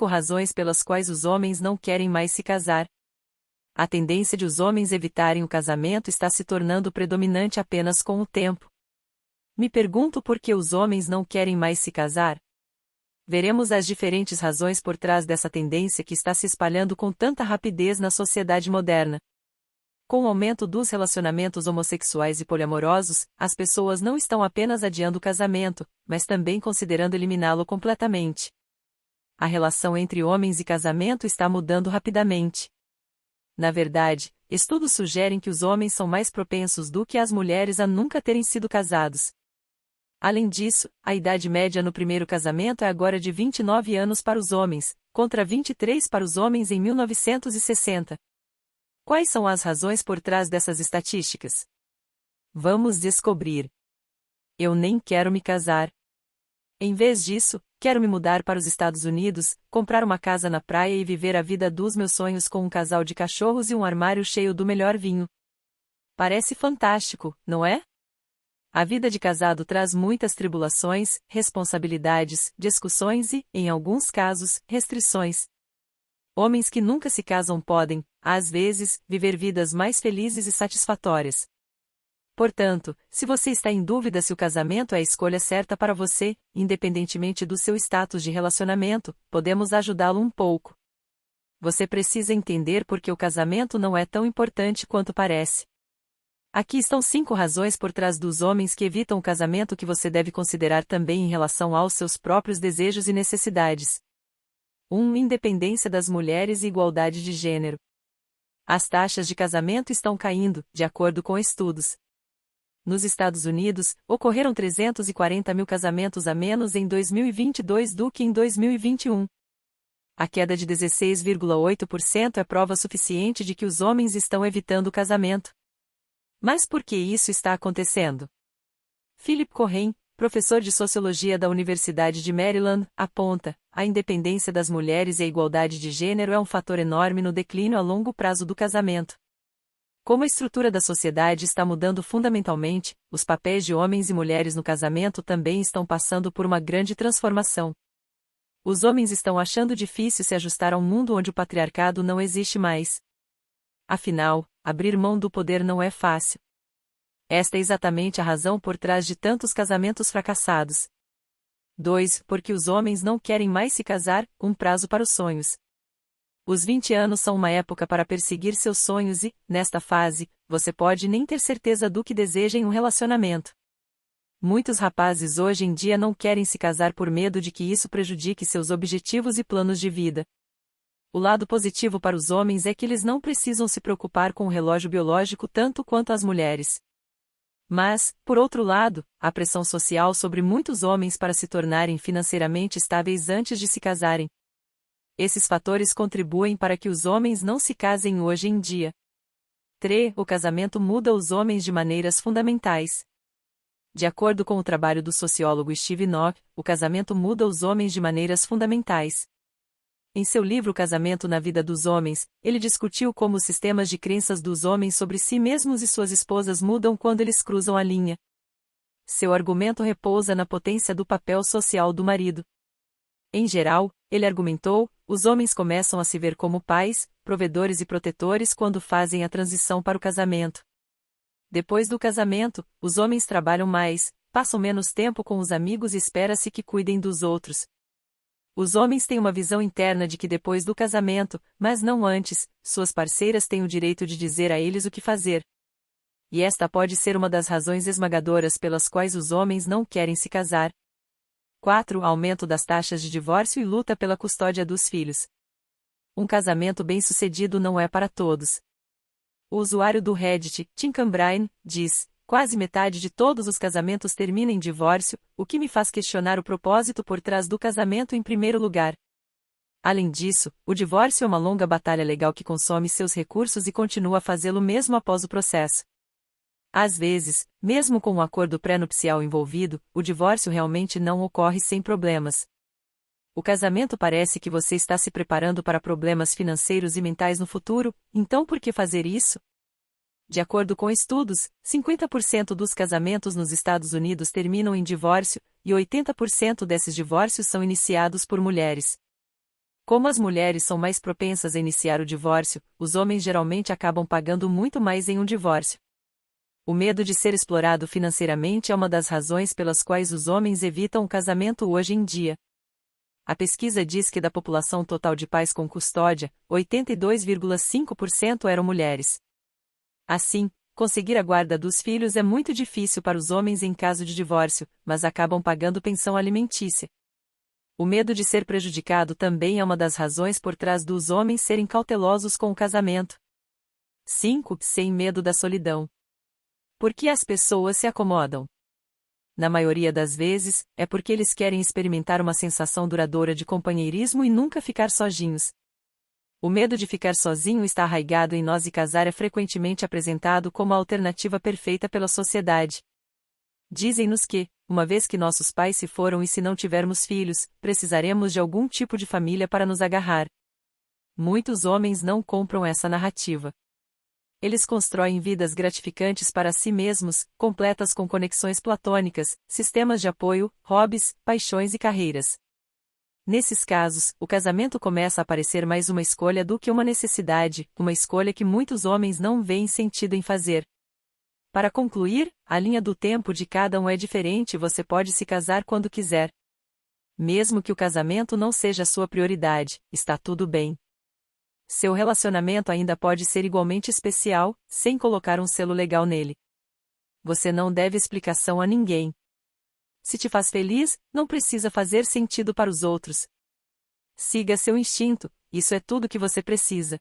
razões pelas quais os homens não querem mais se casar. A tendência de os homens evitarem o casamento está se tornando predominante apenas com o tempo. Me pergunto por que os homens não querem mais se casar? Veremos as diferentes razões por trás dessa tendência que está se espalhando com tanta rapidez na sociedade moderna. Com o aumento dos relacionamentos homossexuais e poliamorosos, as pessoas não estão apenas adiando o casamento, mas também considerando eliminá-lo completamente. A relação entre homens e casamento está mudando rapidamente. Na verdade, estudos sugerem que os homens são mais propensos do que as mulheres a nunca terem sido casados. Além disso, a idade média no primeiro casamento é agora de 29 anos para os homens, contra 23 para os homens em 1960. Quais são as razões por trás dessas estatísticas? Vamos descobrir. Eu nem quero me casar. Em vez disso, quero me mudar para os Estados Unidos, comprar uma casa na praia e viver a vida dos meus sonhos com um casal de cachorros e um armário cheio do melhor vinho. Parece fantástico, não é? A vida de casado traz muitas tribulações, responsabilidades, discussões e, em alguns casos, restrições. Homens que nunca se casam podem, às vezes, viver vidas mais felizes e satisfatórias. Portanto, se você está em dúvida se o casamento é a escolha certa para você, independentemente do seu status de relacionamento, podemos ajudá-lo um pouco. Você precisa entender por que o casamento não é tão importante quanto parece. Aqui estão 5 razões por trás dos homens que evitam o casamento que você deve considerar também em relação aos seus próprios desejos e necessidades. 1. Independência das mulheres e igualdade de gênero. As taxas de casamento estão caindo, de acordo com estudos. Nos Estados Unidos, ocorreram 340 mil casamentos a menos em 2022 do que em 2021. A queda de 16,8% é prova suficiente de que os homens estão evitando o casamento. Mas por que isso está acontecendo? Philip Corren, professor de Sociologia da Universidade de Maryland, aponta: a independência das mulheres e a igualdade de gênero é um fator enorme no declínio a longo prazo do casamento. Como a estrutura da sociedade está mudando fundamentalmente, os papéis de homens e mulheres no casamento também estão passando por uma grande transformação. Os homens estão achando difícil se ajustar a um mundo onde o patriarcado não existe mais. Afinal, abrir mão do poder não é fácil. Esta é exatamente a razão por trás de tantos casamentos fracassados. 2. Porque os homens não querem mais se casar, um prazo para os sonhos. Os 20 anos são uma época para perseguir seus sonhos e, nesta fase, você pode nem ter certeza do que deseja em um relacionamento. Muitos rapazes hoje em dia não querem se casar por medo de que isso prejudique seus objetivos e planos de vida. O lado positivo para os homens é que eles não precisam se preocupar com o relógio biológico tanto quanto as mulheres. Mas, por outro lado, há pressão social sobre muitos homens para se tornarem financeiramente estáveis antes de se casarem. Esses fatores contribuem para que os homens não se casem hoje em dia. 3. O casamento muda os homens de maneiras fundamentais. De acordo com o trabalho do sociólogo Steve Nock, o casamento muda os homens de maneiras fundamentais. Em seu livro Casamento na Vida dos Homens, ele discutiu como os sistemas de crenças dos homens sobre si mesmos e suas esposas mudam quando eles cruzam a linha. Seu argumento repousa na potência do papel social do marido. Em geral, ele argumentou, os homens começam a se ver como pais, provedores e protetores quando fazem a transição para o casamento. Depois do casamento, os homens trabalham mais, passam menos tempo com os amigos e espera-se que cuidem dos outros. Os homens têm uma visão interna de que depois do casamento, mas não antes, suas parceiras têm o direito de dizer a eles o que fazer. E esta pode ser uma das razões esmagadoras pelas quais os homens não querem se casar. 4. Aumento das taxas de divórcio e luta pela custódia dos filhos. Um casamento bem-sucedido não é para todos. O usuário do Reddit, Tim Cambrine, diz: quase metade de todos os casamentos terminam em divórcio, o que me faz questionar o propósito por trás do casamento em primeiro lugar. Além disso, o divórcio é uma longa batalha legal que consome seus recursos e continua a fazê-lo mesmo após o processo. Às vezes, mesmo com um acordo pré-nupcial envolvido, o divórcio realmente não ocorre sem problemas. O casamento parece que você está se preparando para problemas financeiros e mentais no futuro, então por que fazer isso? De acordo com estudos, 50% dos casamentos nos Estados Unidos terminam em divórcio, e 80% desses divórcios são iniciados por mulheres. Como as mulheres são mais propensas a iniciar o divórcio, os homens geralmente acabam pagando muito mais em um divórcio. O medo de ser explorado financeiramente é uma das razões pelas quais os homens evitam o casamento hoje em dia. A pesquisa diz que da população total de pais com custódia, 82,5% eram mulheres. Assim, conseguir a guarda dos filhos é muito difícil para os homens em caso de divórcio, mas acabam pagando pensão alimentícia. O medo de ser prejudicado também é uma das razões por trás dos homens serem cautelosos com o casamento. 5. Sem medo da solidão. Por que as pessoas se acomodam? Na maioria das vezes, é porque eles querem experimentar uma sensação duradoura de companheirismo e nunca ficar sozinhos. O medo de ficar sozinho está arraigado em nós e casar é frequentemente apresentado como a alternativa perfeita pela sociedade. Dizem-nos que, uma vez que nossos pais se foram e se não tivermos filhos, precisaremos de algum tipo de família para nos agarrar. Muitos homens não compram essa narrativa. Eles constroem vidas gratificantes para si mesmos, completas com conexões platônicas, sistemas de apoio, hobbies, paixões e carreiras. Nesses casos, o casamento começa a parecer mais uma escolha do que uma necessidade, uma escolha que muitos homens não veem sentido em fazer. Para concluir, a linha do tempo de cada um é diferente e você pode se casar quando quiser. Mesmo que o casamento não seja sua prioridade, está tudo bem. Seu relacionamento ainda pode ser igualmente especial, sem colocar um selo legal nele. Você não deve explicação a ninguém. Se te faz feliz, não precisa fazer sentido para os outros. Siga seu instinto, isso é tudo que você precisa.